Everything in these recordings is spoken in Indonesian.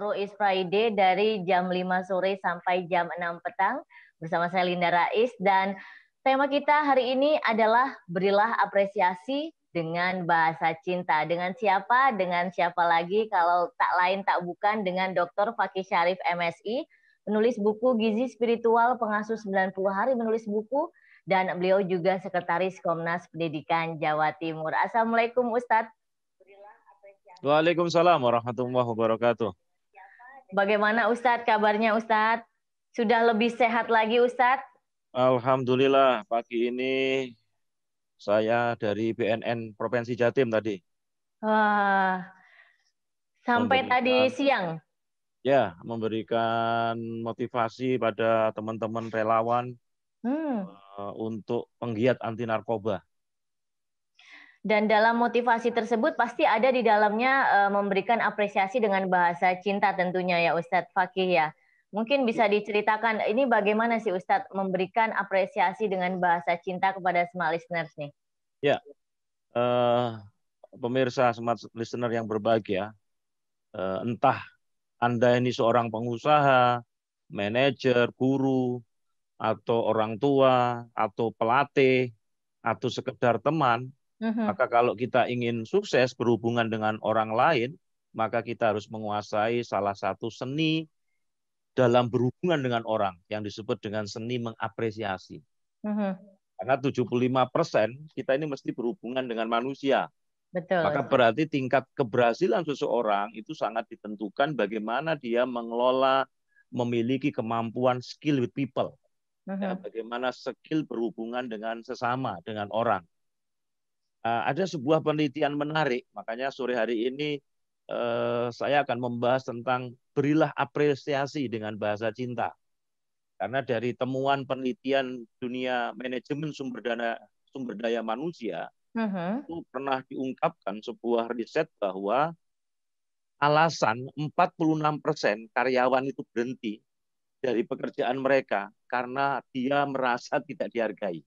Tomorrow is Friday dari jam 5 sore sampai jam 6 petang bersama saya Linda Rais, dan tema kita hari ini adalah berilah apresiasi dengan bahasa cinta. Dengan siapa? Dengan siapa lagi kalau tak lain tak bukan dengan Dr. Fakih Syarif MSI, penulis buku Gizi Spiritual, pengasuh 90 hari menulis buku, dan beliau juga Sekretaris Komnas Pendidikan Jawa Timur. Assalamualaikum Ustadz. Waalaikumsalam warahmatullahi wabarakatuh. Bagaimana Ustadz kabarnya Ustadz? Sudah lebih sehat lagi Ustadz? Alhamdulillah, pagi ini saya dari BNN Provinsi Jatim tadi. Wah, sampai tadi siang? Ya, memberikan motivasi pada teman-teman relawan untuk penggiat anti narkoba. Dan dalam motivasi tersebut pasti ada di dalamnya memberikan apresiasi dengan bahasa cinta tentunya ya Ustadz Fakih ya. Mungkin bisa diceritakan ini bagaimana sih Ustadz memberikan apresiasi dengan bahasa cinta kepada smart listeners nih? Ya, pemirsa smart listener yang berbahagia, entah Anda ini seorang pengusaha, manajer, guru, atau orang tua, atau pelatih, atau sekedar teman, maka kalau kita ingin sukses berhubungan dengan orang lain, maka kita harus menguasai salah satu seni dalam berhubungan dengan orang yang disebut dengan seni mengapresiasi. Karena 75% kita ini mesti berhubungan dengan manusia. Betul. Maka berarti tingkat keberhasilan seseorang itu sangat ditentukan bagaimana dia mengelola, memiliki kemampuan skill with people. Ya, bagaimana skill berhubungan dengan sesama, dengan orang. Ada sebuah penelitian menarik, makanya sore hari ini saya akan membahas tentang berilah apresiasi dengan bahasa cinta. Karena dari temuan penelitian dunia manajemen sumber daya manusia, itu pernah diungkapkan sebuah riset bahwa alasan 46% karyawan itu berhenti dari pekerjaan mereka karena dia merasa tidak dihargai.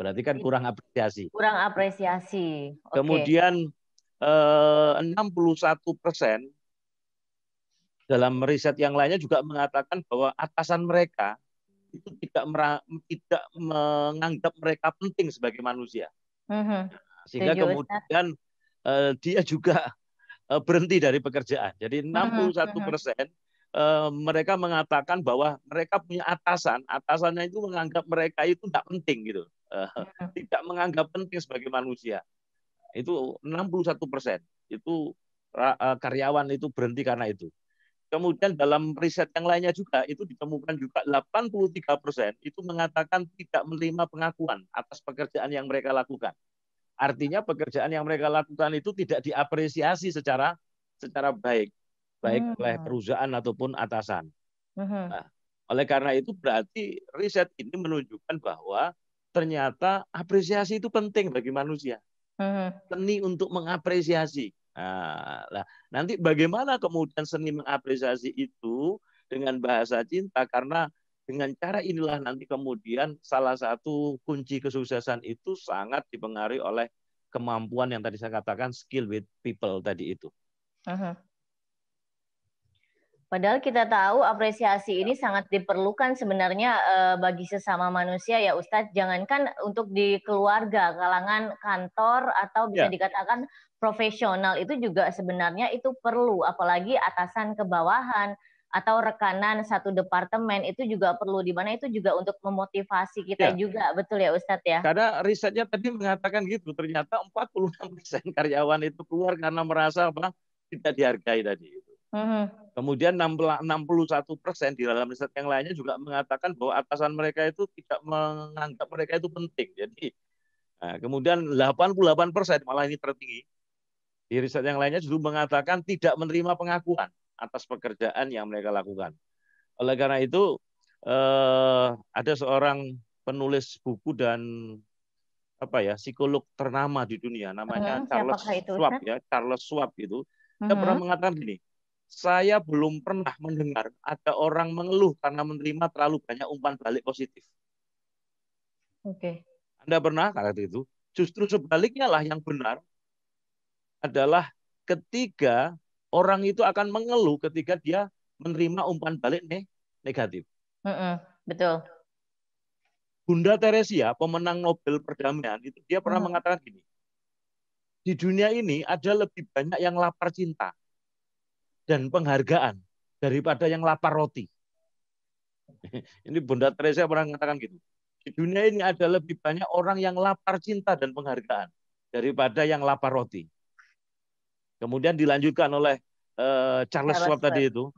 Berarti kan kurang apresiasi. Kurang apresiasi. Kemudian 61% dalam riset yang lainnya juga mengatakan bahwa atasan mereka itu tidak menganggap mereka penting sebagai manusia. Sehingga kemudian dia juga berhenti dari pekerjaan. Jadi 61% mereka mengatakan bahwa mereka punya atasannya itu menganggap mereka itu tidak penting gitu. Tidak menganggap penting sebagai manusia. Itu 61%. Itu karyawan itu berhenti karena itu. Kemudian dalam riset yang lainnya juga itu ditemukan juga 83% itu mengatakan tidak menerima pengakuan atas pekerjaan yang mereka lakukan. Artinya pekerjaan yang mereka lakukan itu tidak diapresiasi secara baik oleh perusahaan ataupun atasan. Nah, oleh karena itu berarti riset ini menunjukkan bahwa ternyata apresiasi itu penting bagi manusia. Seni untuk mengapresiasi. Nah, nanti bagaimana kemudian seni mengapresiasi itu dengan bahasa cinta, karena dengan cara inilah nanti kemudian salah satu kunci kesuksesan itu sangat dipengaruhi oleh kemampuan yang tadi saya katakan skill with people tadi itu. Padahal kita tahu apresiasi ini sangat diperlukan sebenarnya bagi sesama manusia ya Ustadz. Jangankan untuk di keluarga, kalangan kantor atau bisa dikatakan profesional itu juga sebenarnya itu perlu. Apalagi atasan ke bawahan atau rekanan satu departemen itu juga perlu, di mana itu juga untuk memotivasi kita juga. Betul ya Ustadz ya? Karena risetnya tadi mengatakan gitu, ternyata 46% karyawan itu keluar karena merasa tidak dihargai tadi. Kemudian 61% di dalam riset yang lainnya juga mengatakan bahwa atasan mereka itu tidak menganggap mereka itu penting. Jadi kemudian 88% malah ini tertinggi. Di riset yang lainnya justru mengatakan tidak menerima pengakuan atas pekerjaan yang mereka lakukan. Oleh karena itu ada seorang penulis buku dan psikolog ternama di dunia namanya Charles Schwab ya, Charles Schwab itu dia pernah mengatakan gini, saya belum pernah mendengar ada orang mengeluh karena menerima terlalu banyak umpan balik positif. Anda pernah kata itu? Justru sebaliknya lah yang benar adalah ketika orang itu akan mengeluh ketika dia menerima umpan balik negatif. Betul. Bunda Teresia, pemenang Nobel perdamaian, itu dia pernah mengatakan gini, di dunia ini ada lebih banyak yang lapar cinta dan penghargaan daripada yang lapar roti. Ini Bunda Teresia pernah mengatakan gitu. Di dunia ini ada lebih banyak orang yang lapar cinta dan penghargaan daripada yang lapar roti. Kemudian dilanjutkan oleh Charles Schwab tadi itu,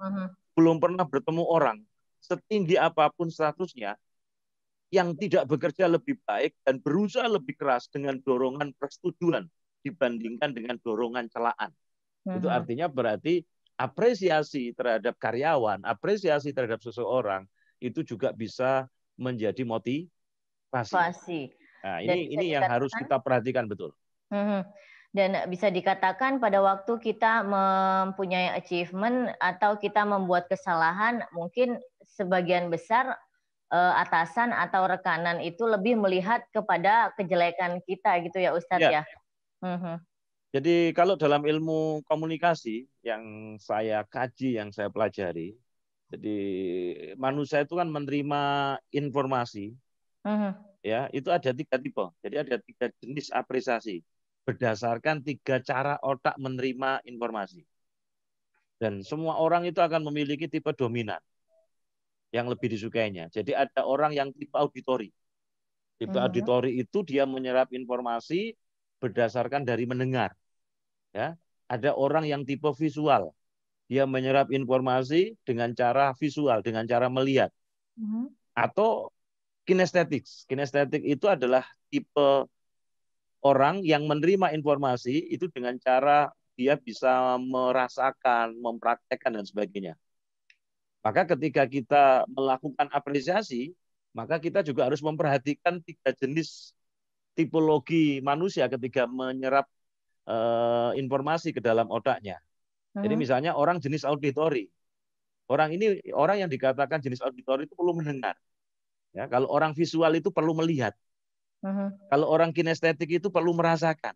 belum pernah bertemu orang setinggi apapun statusnya yang tidak bekerja lebih baik dan berusaha lebih keras dengan dorongan persetujuan dibandingkan dengan dorongan celaan. Itu artinya berarti apresiasi terhadap karyawan, apresiasi terhadap seseorang itu juga bisa menjadi motivasi. Nah, ini yang harus kita perhatikan betul. Dan bisa dikatakan pada waktu kita mempunyai achievement atau kita membuat kesalahan, mungkin sebagian besar atasan atau rekanan itu lebih melihat kepada kejelekan kita gitu ya Ustadz ya. Jadi kalau dalam ilmu komunikasi yang saya kaji, yang saya pelajari, jadi manusia itu kan menerima informasi, ya itu ada 3 tipe. Jadi ada 3 jenis apresiasi berdasarkan 3 cara otak menerima informasi. Dan semua orang itu akan memiliki tipe dominan yang lebih disukainya. Jadi ada orang yang tipe auditori. Tipe auditori itu dia menyerap informasi berdasarkan dari mendengar. Ya, ada orang yang tipe visual. Dia menyerap informasi dengan cara visual, dengan cara melihat. Atau kinestetik. Kinestetik itu adalah tipe orang yang menerima informasi itu dengan cara dia bisa merasakan, mempraktekkan dan sebagainya. Maka ketika kita melakukan apresiasi, maka kita juga harus memperhatikan 3 jenis tipologi manusia ketika menyerap informasi ke dalam otaknya. Jadi misalnya orang jenis auditori. Orang yang dikatakan jenis auditori itu perlu mendengar. Ya, kalau orang visual itu perlu melihat. Kalau orang kinestetik itu perlu merasakan.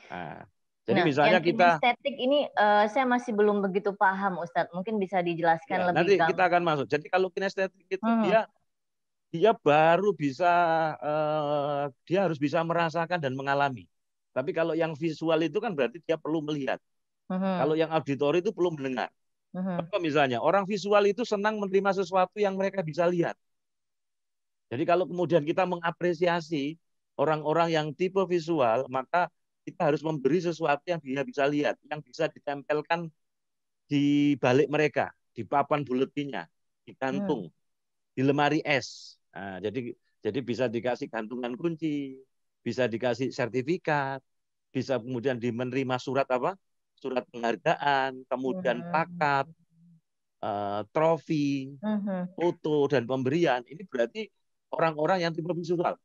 Nah, jadi misalnya yang kinestetik ini saya masih belum begitu paham Ustadz. Mungkin bisa dijelaskan lebih nanti kita akan masuk. Jadi kalau kinestetik itu dia baru bisa dia harus bisa merasakan dan mengalami. Tapi kalau yang visual itu kan berarti dia perlu melihat. Kalau yang auditori itu perlu mendengar. Misalnya orang visual itu senang menerima sesuatu yang mereka bisa lihat. Jadi kalau kemudian kita mengapresiasi orang-orang yang tipe visual, maka kita harus memberi sesuatu yang dia bisa lihat, yang bisa ditempelkan di balik mereka, di papan buletinnya, di gantung, di lemari es. Nah, jadi bisa dikasih gantungan kunci, bisa dikasih sertifikat, bisa kemudian menerima surat surat penghargaan, kemudian plakat, trofi, foto dan pemberian. Ini berarti orang-orang yang tipe visual.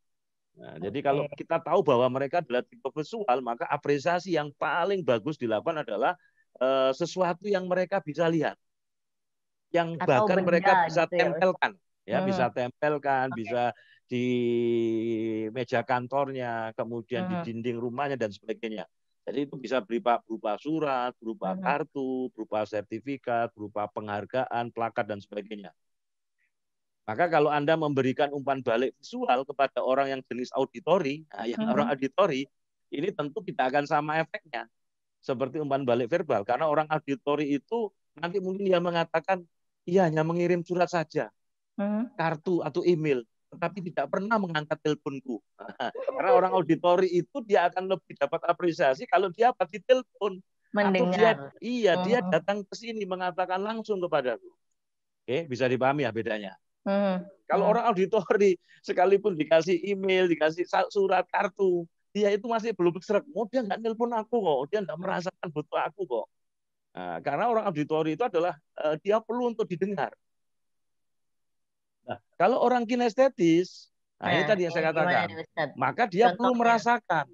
Nah, jadi kalau kita tahu bahwa mereka adalah tipe visual, maka apresiasi yang paling bagus dilakukan adalah sesuatu yang mereka bisa lihat, yang bahkan mereka bisa gitu tempelkan, bisa tempelkan, bisa di meja kantornya, kemudian di dinding rumahnya dan sebagainya. Jadi itu bisa berupa surat, berupa kartu, berupa sertifikat, berupa penghargaan, plakat dan sebagainya. Maka kalau Anda memberikan umpan balik visual kepada orang yang jenis auditori, orang auditori ini tentu tidak akan sama efeknya seperti umpan balik verbal, karena orang auditori itu nanti mungkin dia mengatakan ia hanya mengirim surat saja, kartu atau email, tetapi tidak pernah mengangkat teleponku. Karena orang auditori itu dia akan lebih dapat apresiasi kalau dia di telepon atau dia datang ke sini mengatakan langsung kepadaku. Oke, bisa dipahami ya bedanya. Kalau orang auditori sekalipun dikasih email, dikasih surat, kartu, dia itu masih belum sreg. Dia nggak nelpon aku kok, dia nggak merasakan butuh aku kok. Nah, karena orang auditori itu adalah dia perlu untuk didengar. Nah, kalau orang kinestetis, ini tadi yang saya katakan, maka dia perlu merasakan.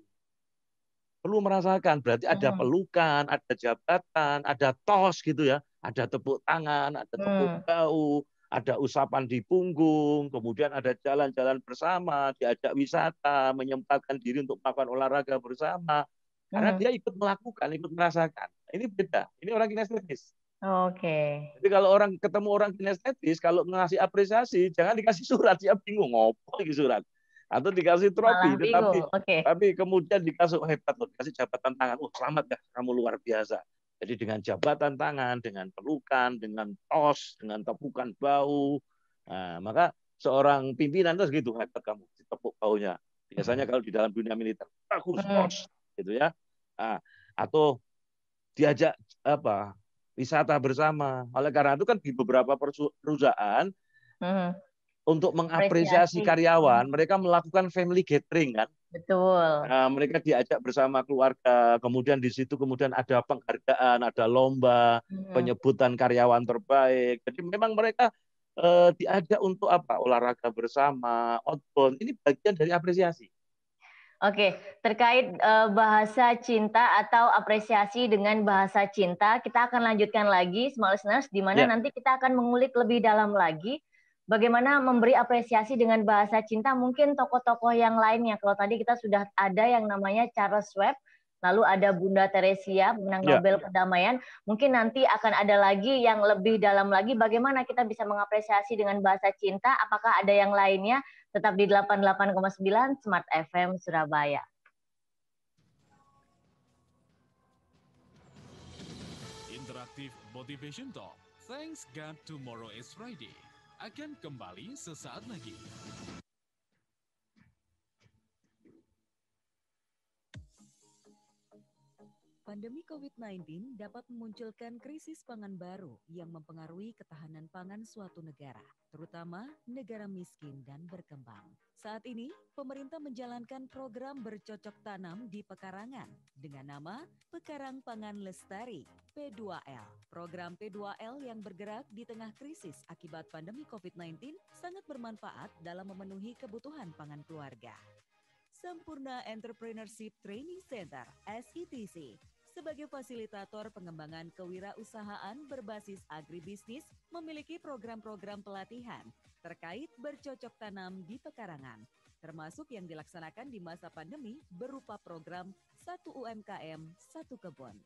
Perlu merasakan, berarti ada pelukan, ada jabatan, ada tos gitu ya, ada tepuk tangan, ada tepuk bahu, ada usapan di punggung, kemudian ada jalan-jalan bersama, diajak wisata, menyempatkan diri untuk melakukan olahraga bersama, karena dia ikut melakukan, ikut merasakan. Ini beda. Ini orang kinestetis. Oke. Jadi kalau ketemu orang kinestetis, kalau ngasih apresiasi, jangan dikasih surat, dia bingung ngopo lagi surat. Atau dikasih trofi, Malah bingung. Oke. tapi kemudian dikasih hebat loh, dikasih jabatan tangan. Selamat ya, kamu luar biasa. Jadi dengan jabatan tangan, dengan pelukan, dengan tos, dengan tepukan bahu. Nah, maka seorang pimpinan terus gitu, hebat kamu, ditepuk bahunya. Biasanya kalau di dalam dunia militer, bagus, tos, gitu ya. Nah, atau diajak wisata bersama. Oleh karena itu kan di beberapa perusahaan untuk mengapresiasi karyawan, mereka melakukan family gathering kan. Betul. Mereka diajak bersama keluarga, kemudian di situ kemudian ada penghargaan, ada lomba, penyebutan karyawan terbaik. Jadi memang mereka diajak untuk olahraga bersama, outbound. Ini bagian dari apresiasi. Oke, terkait bahasa cinta atau apresiasi dengan bahasa cinta, kita akan lanjutkan lagi, small listeners, di mana nanti kita akan mengulik lebih dalam lagi bagaimana memberi apresiasi dengan bahasa cinta. Mungkin tokoh-tokoh yang lainnya. Kalau tadi kita sudah ada yang namanya Charles Schwab, lalu ada Bunda Teresia, pemenang Nobel Perdamaian. Mungkin nanti akan ada lagi yang lebih dalam lagi bagaimana kita bisa mengapresiasi dengan bahasa cinta. Apakah ada yang lainnya? Tetap di 88,9 Smart FM Surabaya. Interaktif Motivation Talk. Thanks God Tomorrow is Friday. Akan kembali sesaat lagi. Pandemi COVID-19 dapat memunculkan krisis pangan baru yang mempengaruhi ketahanan pangan suatu negara, terutama negara miskin dan berkembang. Saat ini, pemerintah menjalankan program bercocok tanam di pekarangan dengan nama Pekarang Pangan Lestari, P2L. Program P2L yang bergerak di tengah krisis akibat pandemi COVID-19 sangat bermanfaat dalam memenuhi kebutuhan pangan keluarga. Sempurna Entrepreneurship Training Center, SETC, sebagai fasilitator pengembangan kewirausahaan berbasis agribisnis, memiliki program-program pelatihan terkait bercocok tanam di pekarangan, termasuk yang dilaksanakan di masa pandemi berupa program 1 UMKM 1 Kebun.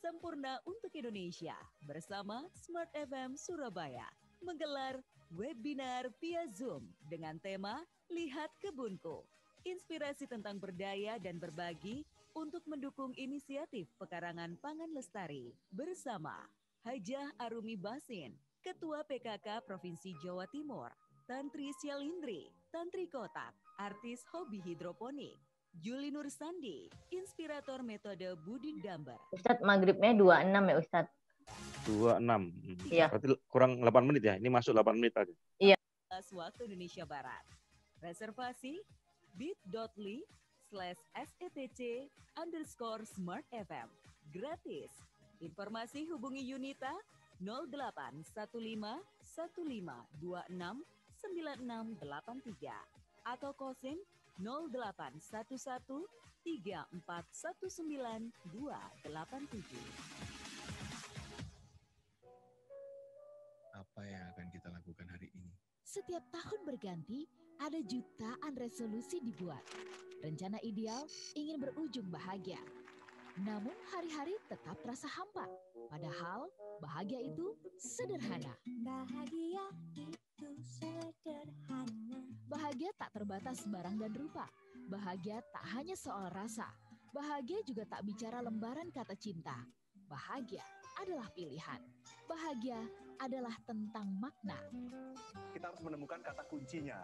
Sempurna untuk Indonesia bersama Smart FM Surabaya menggelar webinar via Zoom dengan tema Lihat Kebunku. Inspirasi tentang berdaya dan berbagi untuk mendukung inisiatif Pekarangan Pangan Lestari bersama Hajah Arumi Basin, Ketua PKK Provinsi Jawa Timur, Tantri Syalindri, Tantri Kotak, artis hobi hidroponik, Juli Nur Sandi, inspirator metode Budi Damber. Ustadz, maghribnya 26 ya Ustadz? 26. Iya. Berarti kurang 8 menit ya? Ini masuk 8 menit aja. Iya. Waktu Indonesia Barat. Reservasi bit.ly/SETC_SmartFM. Gratis. Informasi hubungi Yunita 0815 1526 9683 atau Kosim 0811 3419 287. Apa yang akan kita lakukan hari ini? Setiap tahun berganti, ada jutaan resolusi dibuat. Rencana ideal ingin berujung bahagia. Namun hari-hari tetap terasa hampa. Padahal bahagia itu sederhana. Bahagia itu sederhana. Bahagia tak terbatas barang dan rupa. Bahagia tak hanya soal rasa. Bahagia juga tak bicara lembaran kata cinta. Bahagia adalah pilihan. Bahagia adalah tentang makna. Kita harus menemukan kata kuncinya.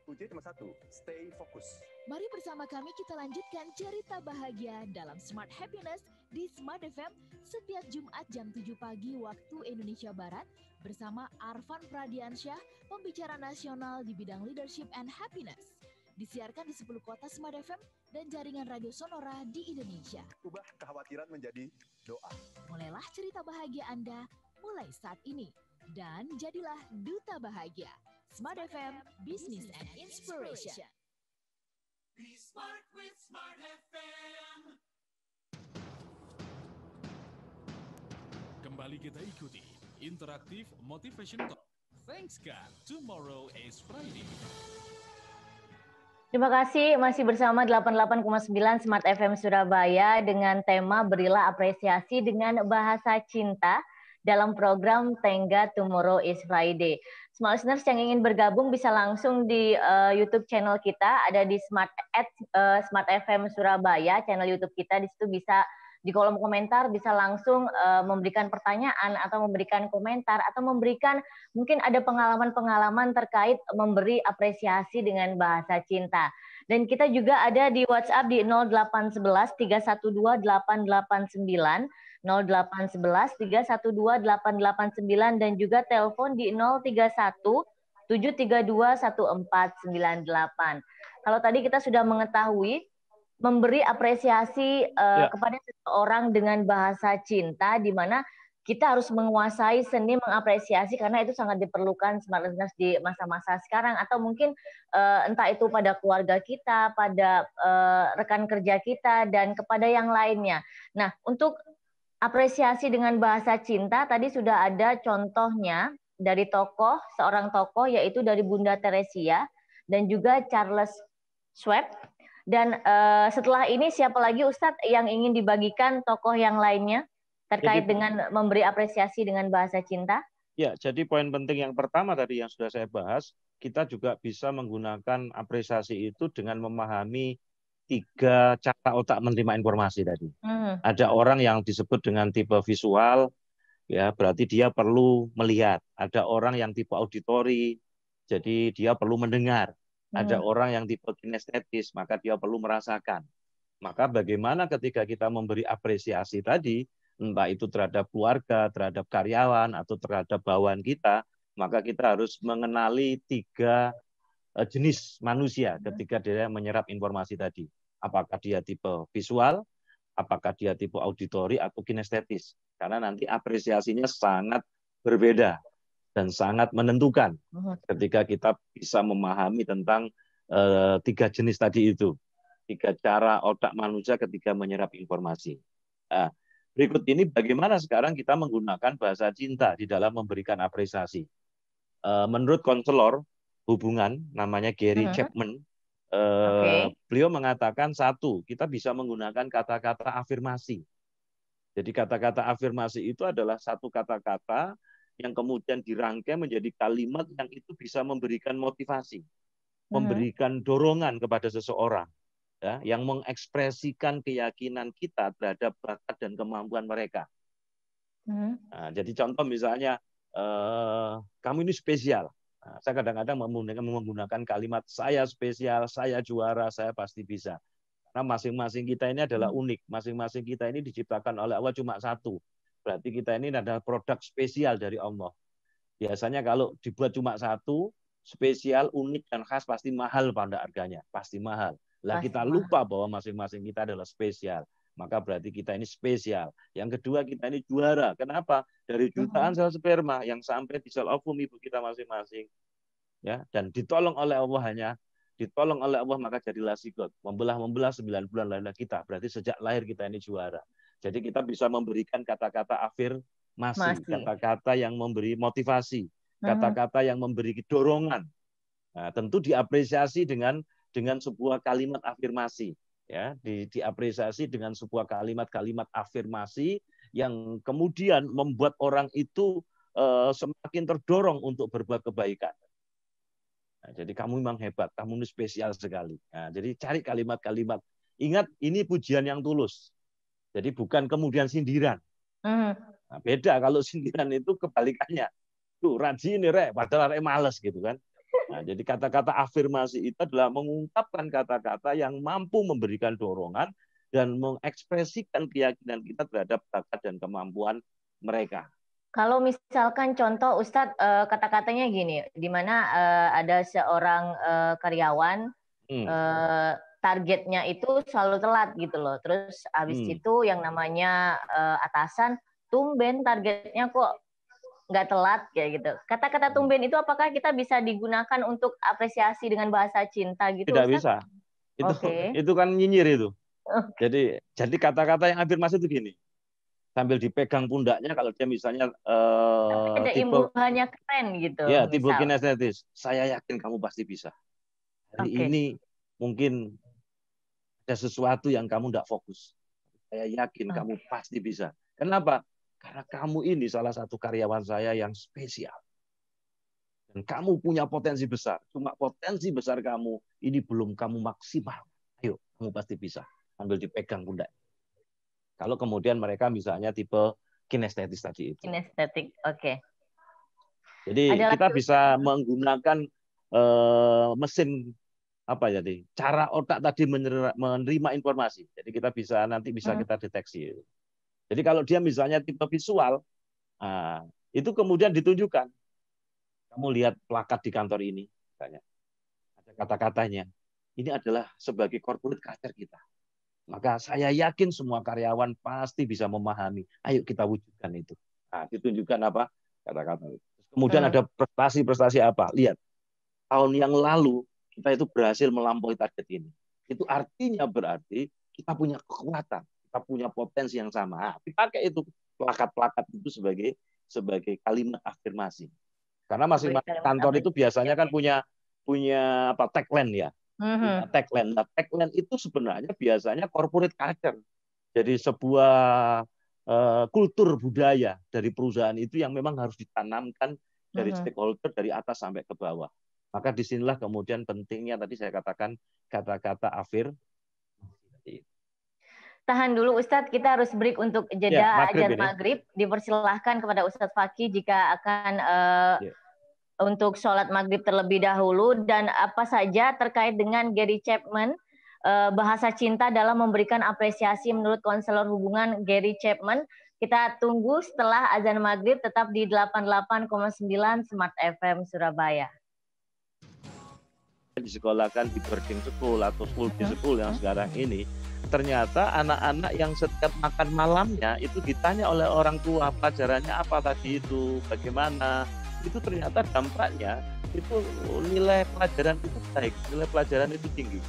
Kuncinya cuma satu, stay fokus. Mari bersama kami kita lanjutkan cerita bahagia dalam Smart Happiness di Smart FM setiap Jumat jam 7 pagi waktu Indonesia Barat bersama Arfan Pradiansyah, pembicara nasional di bidang leadership and happiness. Disiarkan di 10 kota Smart FM dan jaringan radio Sonora di Indonesia. Ubah kekhawatiran menjadi doa. Mulailah cerita bahagia Anda mulai saat ini. Dan jadilah duta bahagia. Smart FM, Business and Inspiration. Be smart with Smart FM. Kembali kita ikuti Interaktif Motivation Talk. Thanks God, tomorrow is Friday. Terima kasih, masih bersama 88,9 Smart FM Surabaya dengan tema Berilah Apresiasi dengan Bahasa Cinta dalam program Tengga Tomorrow is Friday. Smart listeners yang ingin bergabung bisa langsung di YouTube channel kita, ada di Smart FM Surabaya, channel YouTube kita. Di situ bisa di kolom komentar bisa langsung memberikan pertanyaan atau memberikan komentar atau memberikan mungkin ada pengalaman-pengalaman terkait memberi apresiasi dengan bahasa cinta. Dan kita juga ada di WhatsApp di 0811 312 889, 0811 312 889 dan juga telepon di 031 732 1498. Kalau tadi kita sudah mengetahui memberi apresiasi kepada seseorang dengan bahasa cinta, di mana kita harus menguasai seni mengapresiasi karena itu sangat diperlukan smart listeners di masa-masa sekarang, atau mungkin entah itu pada keluarga kita, pada rekan kerja kita, dan kepada yang lainnya. Nah, untuk apresiasi dengan bahasa cinta tadi sudah ada contohnya dari seorang tokoh yaitu dari Bunda Teresia dan juga Charles Schwab. Dan setelah ini siapa lagi Ustadz yang ingin dibagikan tokoh yang lainnya terkait dengan memberi apresiasi dengan bahasa cinta? Ya, jadi poin penting yang pertama tadi yang sudah saya bahas, kita juga bisa menggunakan apresiasi itu dengan memahami 3 cara otak menerima informasi tadi. Ada orang yang disebut dengan tipe visual, ya berarti dia perlu melihat. Ada orang yang tipe auditori, jadi dia perlu mendengar. Ada orang yang tipe kinestetis, maka dia perlu merasakan. Maka bagaimana ketika kita memberi apresiasi tadi, entah itu terhadap keluarga, terhadap karyawan, atau terhadap bawahan kita, maka kita harus mengenali 3 jenis manusia ketika dia menyerap informasi tadi. Apakah dia tipe visual, apakah dia tipe auditori, atau kinestetis. Karena nanti apresiasinya sangat berbeda dan sangat menentukan ketika kita bisa memahami tentang 3 jenis tadi itu. 3 cara otak manusia ketika menyerap informasi. Nah, berikut ini bagaimana sekarang kita menggunakan bahasa cinta di dalam memberikan apresiasi. Menurut konselor hubungan, namanya Gary Chapman, beliau mengatakan 1, kita bisa menggunakan kata-kata afirmasi. Jadi kata-kata afirmasi itu adalah satu kata-kata yang kemudian dirangkai menjadi kalimat yang itu bisa memberikan motivasi, memberikan dorongan kepada seseorang, ya, yang mengekspresikan keyakinan kita terhadap bakat dan kemampuan mereka. Nah, jadi contoh misalnya, kamu ini spesial. Nah, saya kadang-kadang menggunakan kalimat saya spesial, saya juara, saya pasti bisa. Karena masing-masing kita ini adalah unik, masing-masing kita ini diciptakan oleh Allah cuma satu. Berarti kita ini adalah produk spesial dari Allah. Biasanya kalau dibuat cuma satu, spesial, unik, dan khas, pasti mahal pada harganya. Pasti mahal. Lah kita lupa bahwa masing-masing kita adalah spesial. Maka berarti kita ini spesial. Yang kedua, kita ini juara. Kenapa? Dari jutaan sel sperma yang sampai di sel ovum ibu kita masing-masing. Ya, dan ditolong oleh Allah maka jadilah sigot. Membelah 9 bulan lahirlah kita. Berarti sejak lahir kita ini juara. Jadi kita bisa memberikan kata-kata afirmasi, kata-kata yang memberi motivasi, kata-kata yang memberi dorongan. Nah, tentu diapresiasi dengan sebuah kalimat afirmasi, ya, diapresiasi dengan sebuah kalimat-kalimat afirmasi yang kemudian membuat orang itu semakin terdorong untuk berbuat kebaikan. Nah, jadi kamu memang hebat, kamu ini spesial sekali. Nah, jadi cari kalimat-kalimat. Ingat, ini pujian yang tulus. Jadi bukan kemudian sindiran. Nah, beda kalau sindiran itu kebalikannya. Tuh, rajin nih, Rek, padahal Rek males gitu kan. Nah, jadi kata-kata afirmasi itu adalah mengungkapkan kata-kata yang mampu memberikan dorongan dan mengekspresikan keyakinan kita terhadap bakat dan kemampuan mereka. Kalau misalkan contoh Ustadz, kata-katanya gini, di mana ada seorang karyawan, targetnya itu selalu telat gitu loh. Terus habis itu yang namanya atasan, tumben targetnya kok nggak telat kayak gitu. Kata-kata tumben itu apakah kita bisa digunakan untuk apresiasi dengan bahasa cinta gitu? Tidak Ustaz? Bisa. Itu kan nyinyir itu. Jadi kata-kata yang afirmasi itu gini. Sambil dipegang pundaknya kalau dia misalnya ada imbuhannya keren gitu. Ya, tipe kinestetis. Saya yakin kamu pasti bisa. Hari ini mungkin ada sesuatu yang kamu tidak fokus. Saya yakin kamu pasti bisa. Kenapa? Karena kamu ini salah satu karyawan saya yang spesial. Dan kamu punya potensi besar. Cuma potensi besar kamu ini belum kamu maksimal. Ayo, kamu pasti bisa. Ambil dipegang pundak. Kalau kemudian mereka misalnya tipe kinestetis tadi itu. Kinestetik, oke. Jadi kita bisa menggunakan mesin apa jadi cara otak tadi menerima informasi. Jadi kita bisa nanti bisa kita deteksi. Jadi kalau dia misalnya tipe visual, itu kemudian ditunjukkan. Kamu lihat plakat di kantor ini, misalnya ada kata-katanya. Ini adalah sebagai corporate culture kita. Maka saya yakin semua karyawan pasti bisa memahami. Ayo kita wujudkan itu. Nah, ditunjukkan apa kata-kata itu. Kemudian ada prestasi-prestasi apa? Lihat, tahun yang lalu kita itu berhasil melampaui target ini. Itu artinya berarti kita punya kekuatan, kita punya potensi yang sama. Nah, dipakai itu plakat-plakat itu sebagai kalimat afirmasi. Karena masing-masing kantor itu biasanya kan punya apa tagline ya. Tagline. Nah, tagline itu sebenarnya biasanya corporate culture. Jadi sebuah kultur budaya dari perusahaan itu yang memang harus ditanamkan dari stakeholder dari atas sampai ke bawah. Maka disinilah kemudian pentingnya tadi saya katakan kata-kata afir. Tahan dulu Ustadz, kita harus break untuk jeda azan maghrib. Dipersilahkan kepada Ustadz Fakih jika akan untuk sholat maghrib terlebih dahulu, dan apa saja terkait dengan Gary Chapman, bahasa cinta dalam memberikan apresiasi menurut konselor hubungan Gary Chapman. Kita tunggu setelah azan maghrib, tetap di 88,9 Smart FM Surabaya. Disekolahkan di boarding school atau school di school yang sekarang ini, ternyata anak-anak yang setiap makan malamnya itu ditanya oleh orang tua pelajarannya apa tadi itu, bagaimana, itu ternyata dampaknya itu nilai pelajaran itu baik, nilai pelajaran itu tinggi.